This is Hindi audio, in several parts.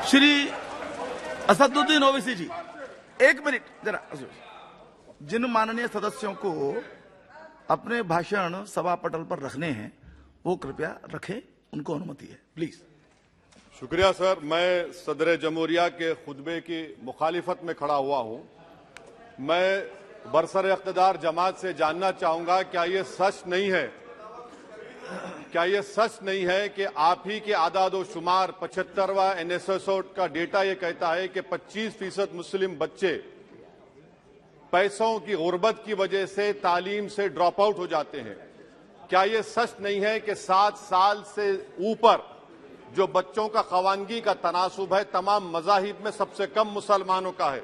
श्री असदुद्दीन ओवैसी जी, 1 मिनट जरा। जिन माननीय सदस्यों को अपने भाषण सभा पटल पर रखने हैं वो कृपया रखें, उनको अनुमति है, प्लीज। शुक्रिया सर। मैं सदर जमहूरिया के खुतबे की मुखालिफत में खड़ा हुआ हूं। मैं बरसर इख्तिदार जमात से जानना चाहूंगा, क्या ये सच नहीं है कि आप ही के आदाद व शुमार 75वां NSSO का डेटा ये कहता है कि 25% मुस्लिम बच्चे पैसों की गुर्बत की वजह से तालीम से ड्रॉप आउट हो जाते हैं? क्या ये सच नहीं है कि 7 साल से ऊपर जो बच्चों का खवानगी का तनासुब है तमाम मज़ाहिब में सबसे कम मुसलमानों का है?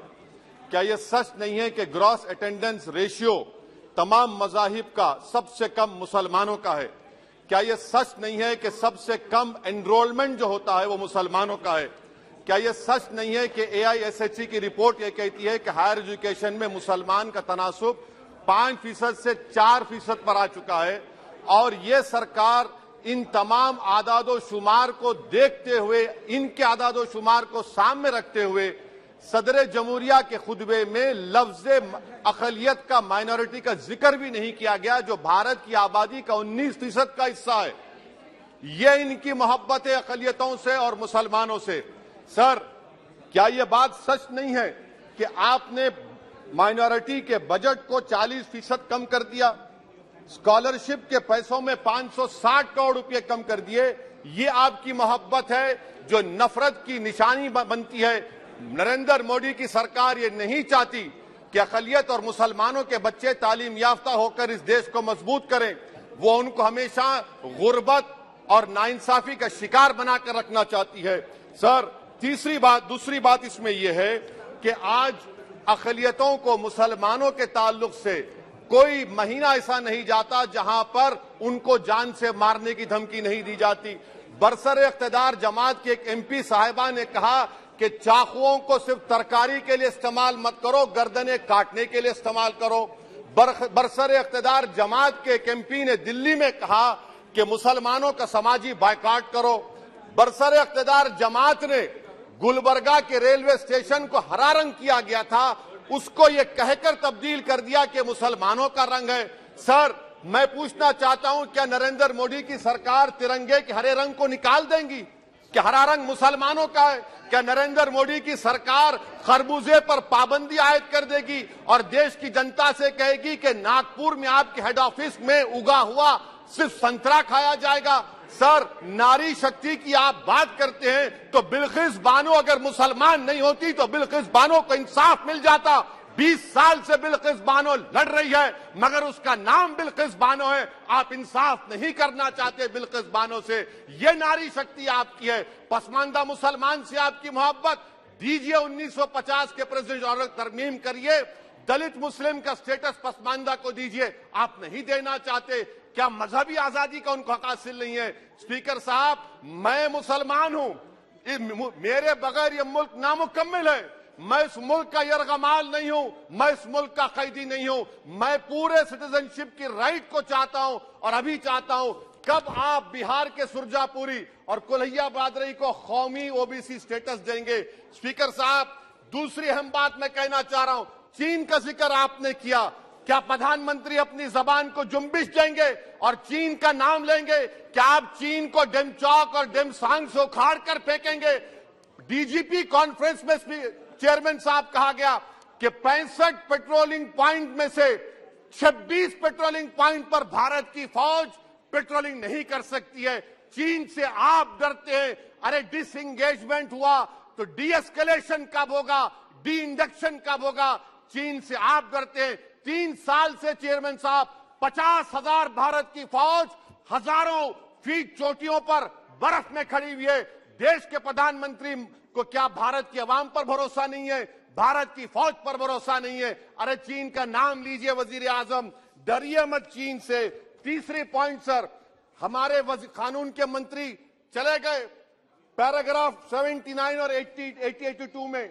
क्या ये सच नहीं है कि ग्रॉस अटेंडेंस रेशियो तमाम मज़ाहिब का सबसे कम मुसलमानों का है? क्या ये सच नहीं है कि सबसे कम एनरोलमेंट जो होता है वो मुसलमानों का है? क्या ये सच नहीं है कि AISHE की रिपोर्ट ये कहती है कि हायर एजुकेशन में मुसलमान का तनासुब 5% से 4% पर आ चुका है? और ये सरकार इन तमाम आदादो शुमार को देखते हुए, इनके आदादो शुमार को सामने रखते हुए सदर जमहूरिया के खुतबे में लफ्ज अकलियत का, माइनॉरिटी का जिक्र भी नहीं किया गया, जो भारत की आबादी का 19% का हिस्सा है। ये इनकी मोहब्बत है अकलियतों से और मुसलमानों से। सर, क्या यह बात सच नहीं है कि आपने माइनॉरिटी के बजट को 40% कम कर दिया, स्कॉलरशिप के पैसों में 560 करोड़ रुपए कम कर दिए? ये आपकी मोहब्बत है जो नफरत की निशानी बनती है। नरेंद्र मोदी की सरकार ये नहीं चाहती कि अकलियत और मुसलमानों के बच्चे तालीम याफ्ता होकर इस देश को मजबूत करें। वो उनको हमेशा गुर्बत और नाइंसाफी का शिकार बनाकर रखना चाहती है। सर, दूसरी बात इसमें यह है कि आज अकलियतों को मुसलमानों के ताल्लुक से कोई महीना ऐसा नहीं जाता जहां पर उनको जान से मारने की धमकी नहीं दी जाती। बरसर इख्तिदार जमात के एक MP साहिबा ने कहा कि चाकुओं को सिर्फ तरकारी के लिए इस्तेमाल मत करो, गर्दनें काटने के लिए इस्तेमाल करो। बरसर इख्तिदार जमात के एक MP ने दिल्ली में कहा कि मुसलमानों का समाजी बायकॉट करो। बरसर इख्तिदार जमात ने गुलबर्गा के रेलवे स्टेशन को हरा रंग किया गया था, उसको ये कहकर तब्दील कर दिया कि मुसलमानों का रंग है। सर, मैं पूछना चाहता हूं, क्या नरेंद्र मोदी की सरकार तिरंगे के हरे रंग को निकाल देंगी? क्या हरा रंग मुसलमानों का है? क्या नरेंद्र मोदी की सरकार खरबूजे पर पाबंदी आयद कर देगी और देश की जनता से कहेगी कि नागपुर में आपके हेड ऑफिस में उगा हुआ सिर्फ संतरा खाया जाएगा? सर, नारी शक्ति की आप बात करते हैं तो बिल्किस बानो अगर मुसलमान नहीं होती तो बिल्किस बानो को इंसाफ मिल जाता। 20 साल से बिल्किस बानो लड़ रही है मगर उसका नाम बिल्किस बानो है। आप इंसाफ नहीं करना चाहते बिल्किस बानो से। ये नारी शक्ति आपकी है। पसमानदा मुसलमान से आपकी मोहब्बत, दीजिए 1950 के प्रेसिडेंट ऑर्डर तरमीम करिए, दलित मुस्लिम का स्टेटस पसमानदा को दीजिए। आप नहीं देना चाहते। क्या मजहबी आजादी का उनको हक हासिल नहीं है? स्पीकर साहब, मैं मुसलमान हूं, मेरे बगैर ये मुल्क नामुकम्मिल है। मैं इस मुल्क का यरगमाल नहीं हूं, मैं इस मुल्क का कैदी नहीं हूं। मैं पूरे सिटीजनशिप की राइट को चाहता हूं और अभी चाहता हूं। कब आप बिहार के सुरजापुरी और कुल्हिया बादरी को कौमी OBC स्टेटस देंगे? स्पीकर साहब, दूसरी अहम बात मैं कहना चाह रहा हूं, चीन का जिक्र आपने किया। क्या प्रधानमंत्री अपनी जबान को जुम्बिश देंगे और चीन का नाम लेंगे? क्या आप चीन को डेमचौक और डेमसांग से उखाड़ कर फेंकेंगे? DGP कॉन्फ्रेंस में चेयरमैन साहब कहा गया कि 65 पेट्रोलिंग पॉइंट में से 26 पेट्रोलिंग पॉइंट पर भारत की फौज पेट्रोलिंग नहीं कर सकती है। चीन से आप डरते हैं। अरे, डिसएंगेजमेंट हुआ तो डी-एस्केलेशन कब होगा, डी इंडक्शन कब होगा? चीन से आप डरते हैं। 3 साल से चेयरमैन साहब 50,000 भारत की फौज हजारों फीट चोटियों पर बर्फ में खड़ी हुई है। देश के प्रधानमंत्री को क्या भारत की आवाम पर भरोसा नहीं है? भारत की फौज पर भरोसा नहीं है? अरे, चीन का नाम लीजिए वजीर आजम, डरिए मत चीन से। तीसरी पॉइंट सर, हमारे कानून के मंत्री चले गए। पैराग्राफ 79 और 82 में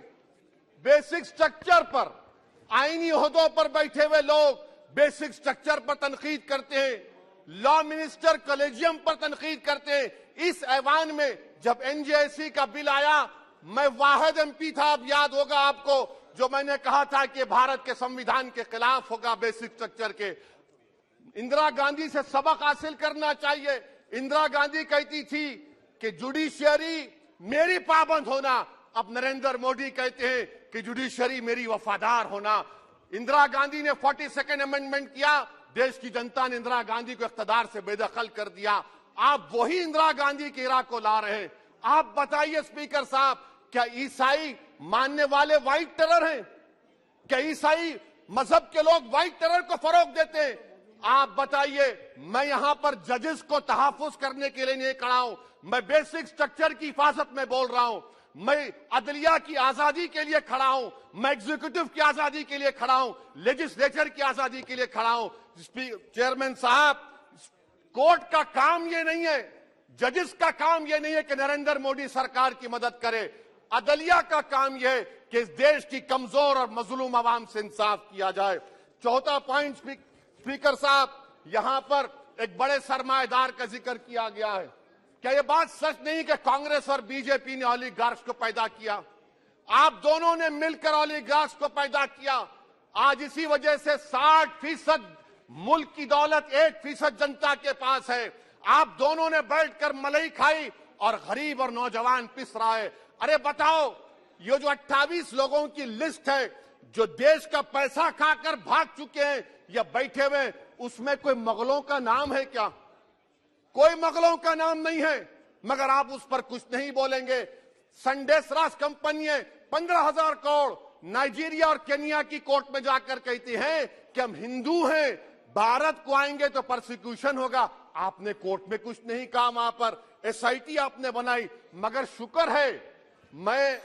बेसिक स्ट्रक्चर पर, आईनी ओहदों पर बैठे हुए लोग बेसिक स्ट्रक्चर पर तनकीद करते हैं, लॉ मिनिस्टर कॉलेजियम पर तनकीद करते हैं। इस ऐवान में जब NJSE का बिल आया मैं वाहिद एमपी था, अब याद होगा आपको, जो मैंने कहा था कि भारत के संविधान के खिलाफ होगा बेसिक स्ट्रक्चर के। इंदिरा गांधी से सबक हासिल करना चाहिए। इंदिरा गांधी कहती थी कि जुडिशियरी मेरी पाबंद होना, अब नरेंद्र मोदी कहते हैं कि जुडिशियरी मेरी वफादार होना। इंदिरा गांधी ने 42nd अमेंडमेंट किया, देश की जनता ने इंदिरा गांधी को इख्तियार से बेदखल कर दिया। आप वही इंदिरा गांधी के इराक को ला रहे हैं। आप बताइए स्पीकर साहब, क्या ईसाई मानने वाले व्हाइट टेरर हैं? क्या ईसाई मजहब के लोग व्हाइट टेरर को फरोग देते हैं? आप बताइए। मैं यहां पर जजेस को तहफुज करने के लिए नहीं खड़ा हूं, मैं बेसिक स्ट्रक्चर की हिफाजत में बोल रहा हूं। मैं अदलिया की आजादी के लिए खड़ा हूं, मैं एग्जीक्यूटिव की आजादी के लिए खड़ा हूं, लेजिस्लेचर की आजादी के लिए खड़ा हूं। चेयरमैन साहब, कोर्ट का काम ये नहीं है, जजेस का काम ये नहीं है कि नरेंद्र मोदी सरकार की मदद करे। अदलिया का काम यह है कि इस देश की कमजोर और मजलूम आवाम से इंसाफ किया जाए। चौथा पॉइंट स्पीकर साहब, यहां पर एक बड़े सरमाएदार का जिक्र किया गया है। क्या यह बात सच नहीं कि कांग्रेस और बीजेपी ने ओलिगार्क्स को पैदा किया? आप दोनों ने मिलकर ओलिगार्क्स को पैदा किया। आज इसी वजह से 60% मुल्क की दौलत 1% जनता के पास है। आप दोनों ने बैठकर मलाई खाई और गरीब और नौजवान पिस रहा है। अरे बताओ, ये जो 28 लोगों की लिस्ट है जो देश का पैसा खाकर भाग चुके हैं या बैठे हुए, उसमें कोई मुगलों का नाम है क्या? कोई मुगलों का नाम नहीं है, मगर आप उस पर कुछ नहीं बोलेंगे। संडेसरास कंपनी है, 15,000 करोड़ नाइजीरिया और केनिया की कोर्ट में जाकर कहती है कि हम हिंदू हैं, भारत को आएंगे तो परसिक्यूशन होगा। आपने कोर्ट में कुछ नहीं कहा, वहां पर एसआईटी आपने बनाई। मगर शुक्र है, मैं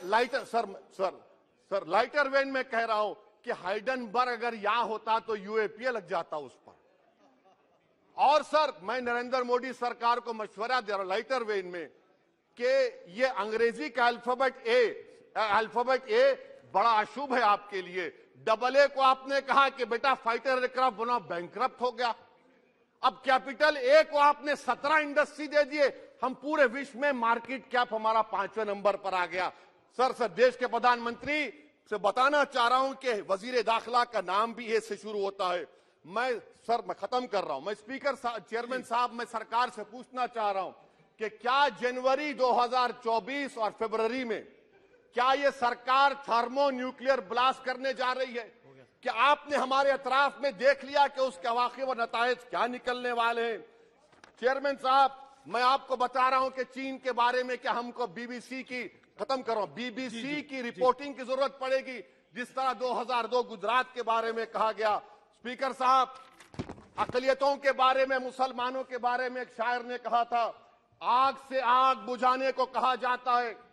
लाइटर वेन में कह रहा हूं कि हाइडेनबर्ग अगर यहां होता तो यूएपीए लग जाता उस पर। और सर, मैं नरेंद्र मोदी सरकार को मशवरा दे रहा हूं लाइटर वेन में कि ये अंग्रेजी का अल्फाबेट ए बड़ा अशुभ है आपके लिए। AA को आपने कहा कि बेटा फाइटर एयरक्राफ्ट बनाओ, बैंकरप्ट हो गया। अब कैपिटल ए को आपने 17 इंडस्ट्री दे दिए, हम पूरे विश्व में मार्केट कैप हमारा 5वें नंबर पर आ गया। सर, देश के प्रधानमंत्री से बताना चाह रहा हूं कि वजीर दाखिला का नाम भी ए से शुरू होता है। मैं खत्म कर रहा हूं। मैं चेयरमैन साहब, मैं सरकार से पूछना चाह रहा हूं कि क्या जनवरी 2024 और फरवरी में क्या ये सरकार थर्मो न्यूक्लियर ब्लास्ट करने जा रही है? कि आपने हमारे अतराफ में देख लिया कि उसके अवाक़िब और नताइज क्या निकलने वाले हैं? चेयरमैन साहब, मैं आपको बता रहा हूं कि चीन के बारे में क्या हमको बीबीसी की रिपोर्टिंग की जरूरत पड़ेगी, जिस तरह 2002 गुजरात के बारे में कहा गया। स्पीकर साहब, अकलियतों के बारे में, मुसलमानों के बारे में एक शायर ने कहा था, आग से आग बुझाने को कहा जाता है,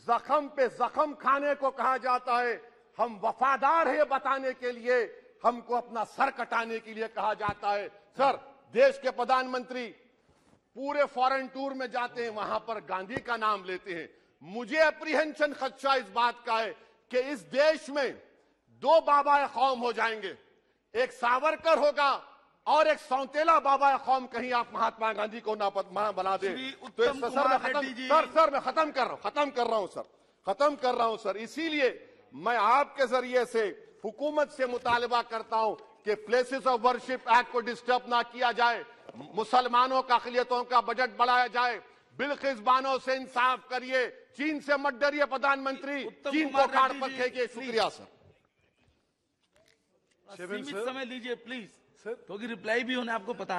जख्म पे जख्म खाने को कहा जाता है, हम वफादार है बताने के लिए, हमको अपना सर कटाने के लिए कहा जाता है। सर, देश के प्रधानमंत्री पूरे फॉरेन टूर में जाते हैं, वहां पर गांधी का नाम लेते हैं। मुझे अप्रीहेंशन, खदशा इस बात का है कि इस देश में 2 बाबा कौम हो जाएंगे, एक सावरकर होगा और एक सौतेला बाबा कौम। कहीं आप महात्मा गांधी को ना बना दे तो सर मैं खत्म कर रहा हूं सर। इसीलिए मैं आपके जरिए से हुकूमत से मुतालबा करता हूं कि प्लेसेस ऑफ वर्शिप एक्ट को डिस्टर्ब ना किया जाए, मुसलमानों का अक़लियतों का बजट बढ़ाया जाए, बिल्किस बानो से इंसाफ करिए, चीन से मत डरिए प्रधानमंत्री, चीन को काट पर फेंकिए। शुक्रिया सर। सीमित समय लीजिए प्लीज, क्योंकि रिप्लाई भी होने आपको पता है।